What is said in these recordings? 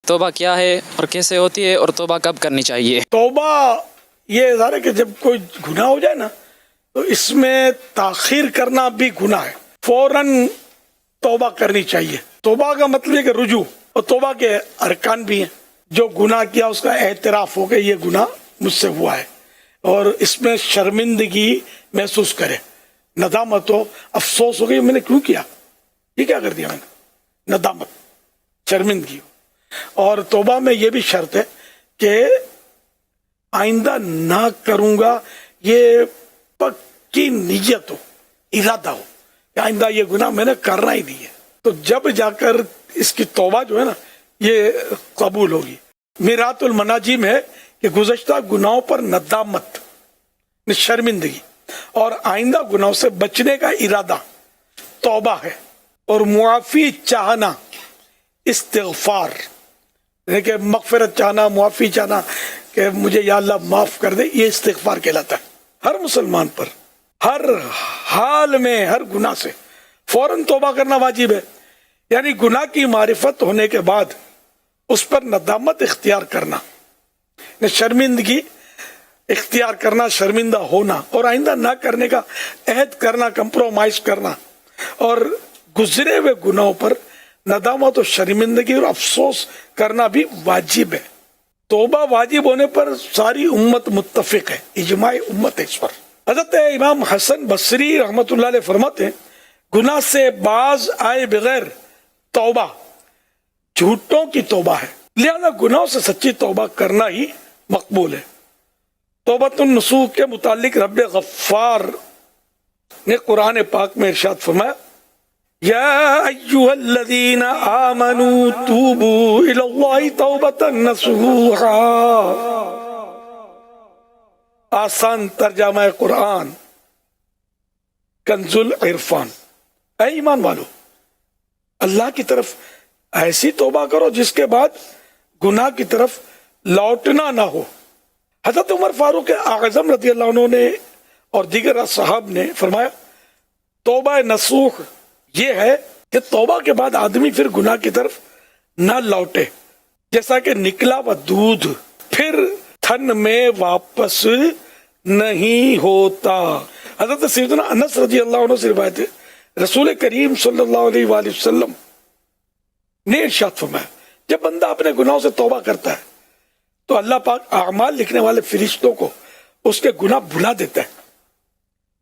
توبہ کیا ہے اور کیسے ہوتی ہے اور توبہ کب کرنی چاہیے؟ توبہ یہ ظاہر ہے کہ جب کوئی گناہ ہو جائے نا تو اس میں تاخیر کرنا بھی گناہ ہے، فوراً توبہ کرنی چاہیے۔ توبہ کا مطلب ہے کہ رجوع، اور توبہ کے ارکان بھی ہیں۔ جو گناہ کیا اس کا اعتراف ہو کہ یہ گناہ مجھ سے ہوا ہے، اور اس میں شرمندگی محسوس کرے، ندامت ہو، افسوس ہو کہ میں نے کیوں کیا، یہ کیا کر دیا میں نے، ندامت، شرمندگی ہو۔ اور توبہ میں یہ بھی شرط ہے کہ آئندہ نہ کروں گا، یہ پکی نیت ہو، ارادہ ہو کہ آئندہ یہ گناہ میں نے کرنا ہی نہیں ہے، تو جب جا کر اس کی توبہ جو ہے نا یہ قبول ہوگی۔ میرات المناجی میں ہے کہ گزشتہ گناہوں پر ندامت، شرمندگی اور آئندہ گناہوں سے بچنے کا ارادہ توبہ ہے، اور معافی چاہنا استغفار، یعنی کہ مغفرت چاہنا، معافی چاہنا کہ مجھے یا اللہ معاف کر دے، یہ استغفار کہلاتا ہے۔ ہر مسلمان پر ہر حال میں ہر گناہ سے فوراً توبہ کرنا واجب ہے، یعنی گناہ کی معرفت ہونے کے بعد اس پر ندامت اختیار کرنا، شرمندگی اختیار کرنا، شرمندہ ہونا، اور آئندہ نہ کرنے کا عہد کرنا، کمپرومائز کرنا، اور گزرے ہوئے گناہوں پر ندامت و شرمندگی اور افسوس کرنا بھی واجب ہے۔ توبہ واجب ہونے پر ساری امت متفق ہے، اجماع امت ہے اس پر۔ حضرت امام حسن بصری رحمۃ اللہ علیہ فرماتے ہیں، گناہ سے باز آئے بغیر توبہ جھوٹوں کی توبہ ہے، لہذا گناہوں سے سچی توبہ کرنا ہی مقبول ہے۔ توبۃ النصوح کے متعلق رب غفار نے قرآن پاک میں ارشاد فرمایا، یا ایھا الذین آمنوا توبوا الی اللہ توبۃ نصوحا۔ آسان ترجمہ قرآن کنز العرفان، اے ایمان والو اللہ کی طرف ایسی توبہ کرو جس کے بعد گناہ کی طرف لوٹنا نہ ہو۔ حضرت عمر فاروق اعظم رضی اللہ عنہ نے اور دیگر صحاب نے فرمایا، توبہ نصوح یہ ہے کہ توبہ کے بعد آدمی پھر گناہ کی طرف نہ لوٹے، جیسا کہ نکلا ہوا دودھ پھر تھن میں واپس نہیں ہوتا۔ حضرت سیدنا انس رضی اللہ عنہ سے روایت ہے، رسول کریم صلی اللہ علیہ وآلہ وسلم نے ارشاد فرمایا، جب بندہ اپنے گناہوں سے توبہ کرتا ہے تو اللہ پاک اعمال لکھنے والے فرشتوں کو اس کے گناہ بھلا دیتا ہے،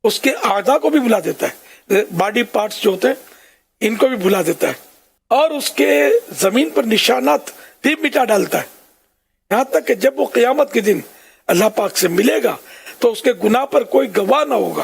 اس کے اعضاء کو بھی بھلا دیتا ہے، باڈی پارٹس جو ہوتے ہیں ان کو بھی بھلا دیتا ہے، اور اس کے زمین پر نشانات بھی مٹا ڈالتا ہے، یہاں تک کہ جب وہ قیامت کے دن اللہ پاک سے ملے گا تو اس کے گناہ پر کوئی گواہ نہ ہوگا۔